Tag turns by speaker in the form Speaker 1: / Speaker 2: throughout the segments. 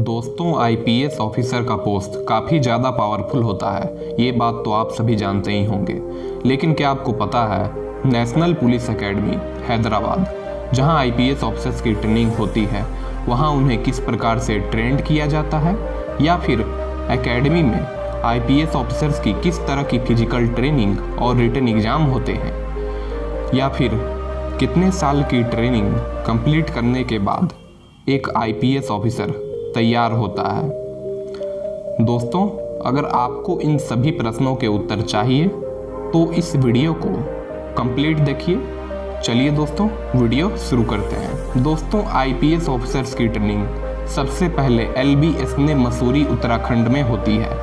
Speaker 1: दोस्तों, IPS officer का post काफ़ी ज़्यादा पावरफुल होता है, ये बात तो आप सभी जानते ही होंगे। लेकिन क्या आपको पता है नेशनल पुलिस एकेडमी हैदराबाद, जहां आईपीएस ऑफिसर्स की ट्रेनिंग होती है, वहां उन्हें किस प्रकार से ट्रेंड किया जाता है, या फिर एकेडमी में आईपीएस ऑफिसर्स की किस तरह की फिजिकल ट्रेनिंग और रिटन एग्ज़ाम होते हैं, या फिर कितने साल की ट्रेनिंग कंप्लीट करने के बाद एक आईपीएस ऑफिसर तैयार होता है। दोस्तों, अगर आपको इन सभी प्रश्नों के उत्तर चाहिए तो इस वीडियो को कंप्लीट देखिए। चलिए दोस्तों, वीडियो शुरू करते हैं। दोस्तों, आईपीएस ऑफिसर्स की ट्रेनिंग सबसे पहले LBS मसूरी उत्तराखंड में होती है।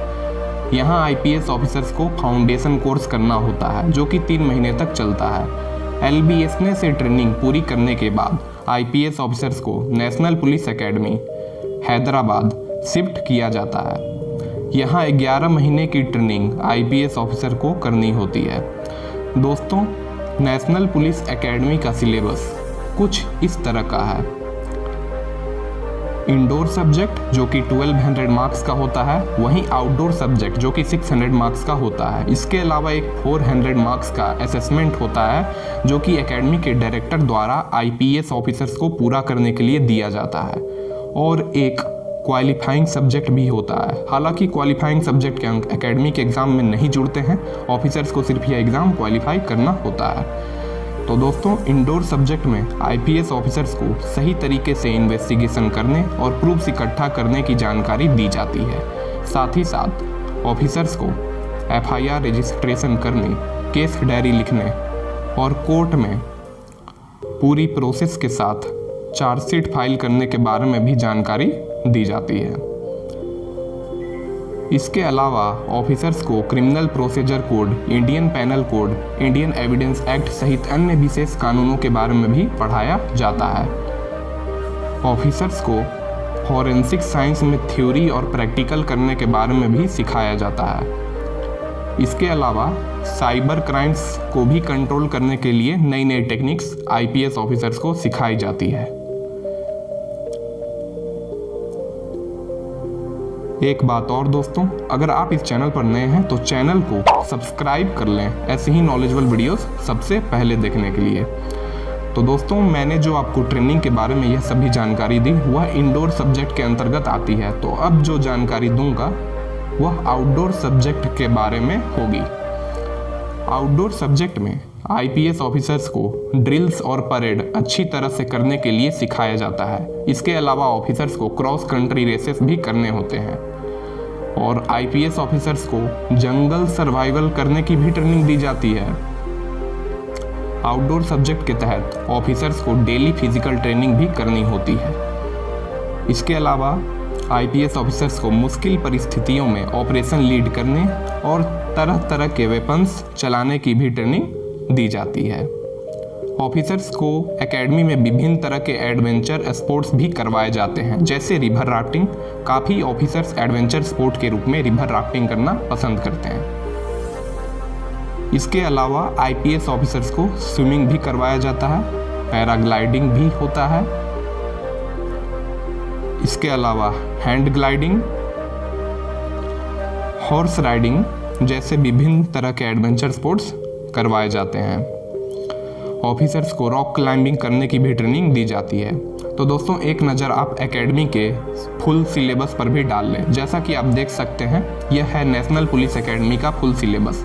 Speaker 1: यहाँ आईपीएस ऑफिसर्स को फाउंडेशन कोर्स करना होता है जो कि 3 महीने तक चलता है। LBS से ट्रेनिंग पूरी करने के बाद आईपीएस ऑफिसर्स को national police academy Hyderabad shift किया जाता है। यहाँ 11 महीने की ट्रेनिंग आईपीएस ऑफिसर को करनी होती है। दोस्तों, नेशनल पुलिस एकेडमी का सिलेबस कुछ इस तरह का है। इंडोर सब्जेक्ट जो कि 1200 मार्क्स का होता है, वहीं आउटडोर सब्जेक्ट जो कि 600 मार्क्स का होता है। इसके अलावा एक 400 मार्क्स का असेसमेंट होता है जो कि एकेडमी के डायरेक्टर द्वारा आईपीएस ऑफिसर्स को पूरा करने के लिए दिया जाता है। और एक क्वालिफाइंग सब्जेक्ट भी होता है। हालांकि क्वालिफाइंग सब्जेक्ट के अंक एकेडमी के एग्ज़ाम में नहीं जुड़ते हैं, ऑफिसर्स को सिर्फ यह एग्ज़ाम क्वालिफाई करना होता है। तो दोस्तों, इंडोर सब्जेक्ट में आईपीएस ऑफिसर्स को सही तरीके से इन्वेस्टिगेशन करने और प्रूफ्स इकट्ठा करने की जानकारी दी जाती है। साथ ही साथ ऑफिसर्स को FIR रजिस्ट्रेशन करने, केस डायरी लिखने और कोर्ट में पूरी प्रोसेस के साथ चार्जशीट फाइल करने के बारे में भी जानकारी दी जाती है। इसके अलावा ऑफिसर्स को criminal procedure code, Indian panel code, Indian evidence act सहित अन्य विशेष कानूनों के बारे में भी पढ़ाया जाता है। ऑफिसर्स को फॉरेंसिक साइंस में थ्योरी और प्रैक्टिकल करने के बारे में भी सिखाया जाता है। इसके अलावा साइबर क्राइम्स को भी कंट्रोल करने के लिए नई नई टेक्निक्स आईपीएस ऑफिसर्स को सिखाई जाती है। एक बात और दोस्तों, अगर आप इस चैनल पर नए हैं तो चैनल को सब्सक्राइब कर लें ऐसे ही नॉलेजेबल वीडियोस सबसे पहले देखने के लिए। तो दोस्तों, मैंने जो आपको ट्रेनिंग के बारे में यह सभी जानकारी दी वह इंडोर सब्जेक्ट के अंतर्गत आती है। तो अब जो जानकारी दूंगा वह आउटडोर सब्जेक्ट के बारे में होगी। आउटडोर सब्जेक्ट में आईपीएस ऑफिसर्स को ड्रिल्स और परेड अच्छी तरह से करने के लिए सिखाया जाता है। इसके अलावा ऑफिसर्स को क्रॉस कंट्री रेसेस भी करने होते हैं और आईपीएस ऑफिसर्स को जंगल सर्वाइवल करने की भी ट्रेनिंग दी जाती है। आउटडोर सब्जेक्ट के तहत ऑफिसर्स को डेली फिजिकल ट्रेनिंग भी करनी होती है। इसके अलावा आईपीएस ऑफिसर्स को मुश्किल परिस्थितियों में ऑपरेशन लीड करने और तरह तरह के वेपन्स चलाने की भी ट्रेनिंग दी जाती है। ऑफिसर्स को एकेडमी में विभिन्न तरह के एडवेंचर स्पोर्ट्स भी करवाए जाते हैं, जैसे रिवर राफ्टिंग। काफ़ी ऑफिसर्स एडवेंचर स्पोर्ट के रूप में रिवर राफ्टिंग करना पसंद करते हैं। इसके अलावा आईपीएस ऑफिसर्स को स्विमिंग भी करवाया जाता है, पैराग्लाइडिंग भी होता है। इसके अलावा हैंड ग्लाइडिंग, हॉर्स राइडिंग जैसे विभिन्न तरह के एडवेंचर स्पोर्ट्स करवाए जाते हैं। ऑफिसर्स को रॉक क्लाइंबिंग करने की भी ट्रेनिंग दी जाती है। तो दोस्तों, एक नज़र आप एकेडमी के फुल सिलेबस पर भी डाल लें। जैसा कि आप देख सकते हैं, यह है नेशनल पुलिस एकेडमी का फुल सिलेबस।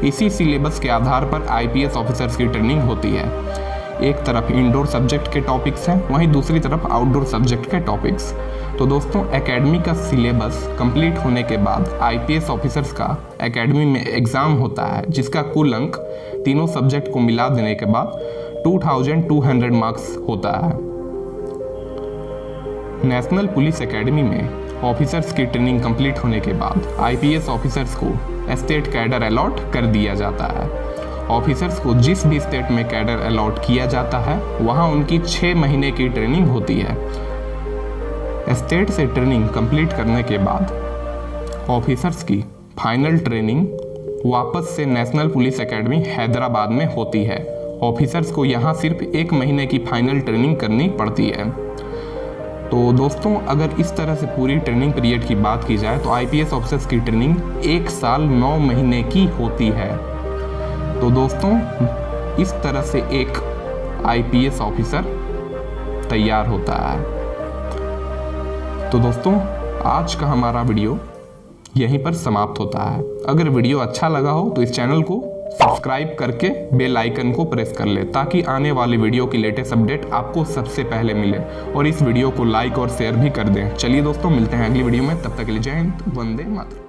Speaker 1: इसी सिलेबस के आधार पर आईपीएस ऑफिसर्स की ट्रेनिंग होती है। एक तरफ इंडोर सब्जेक्ट के टॉपिक्स हैं, वहीं दूसरी तरफ आउटडोर सब्जेक्ट के टॉपिक्स। तो दोस्तों, एकेडमी का सिलेबस कंप्लीट होने के बाद आईपीएस ऑफिसर्स का एकेडमी में एग्ज़ाम होता है, जिसका कुल अंक तीनों सब्जेक्ट को मिला देने के बाद 2200 मार्क्स होता है। नेशनल पुलिस एकेडमी में ऑफिसर्स की ट्रेनिंग कंप्लीट होने के बाद आईपीएस ऑफिसर्स को स्टेट कैडर अलॉट कर दिया जाता है। ऑफिसर्स को जिस भी स्टेट में कैडर अलॉट किया जाता है वहाँ उनकी 6 महीने की ट्रेनिंग होती है। स्टेट से ट्रेनिंग कंप्लीट करने के बाद ऑफिसर्स की फाइनल ट्रेनिंग वापस से नेशनल पुलिस एकेडमी हैदराबाद में होती है। ऑफिसर्स को यहाँ सिर्फ 1 महीने की फाइनल ट्रेनिंग करनी पड़ती है। तो दोस्तों अगर इस तरह से पूरी ट्रेनिंग पीरियड की बात की जाए तो आईपीएस ऑफिसर्स की ट्रेनिंग 1 साल 9 महीने की होती है। तो दोस्तों इस तरह से एक आईपीएस ऑफिसर तैयार होता है। तो दोस्तों आज का हमारा वीडियो यहीं पर समाप्त होता है। अगर वीडियो अच्छा लगा हो तो इस चैनल को सब्सक्राइब करके बेल आइकन को प्रेस कर ले, ताकि आने वाले वीडियो की लेटेस्ट अपडेट आपको सबसे पहले मिले। और इस वीडियो को लाइक और शेयर भी कर दें। चलिए दोस्तों मिलते हैं अगली वीडियो में, तब तक के लिए जय हिंद, वंदे मातरम।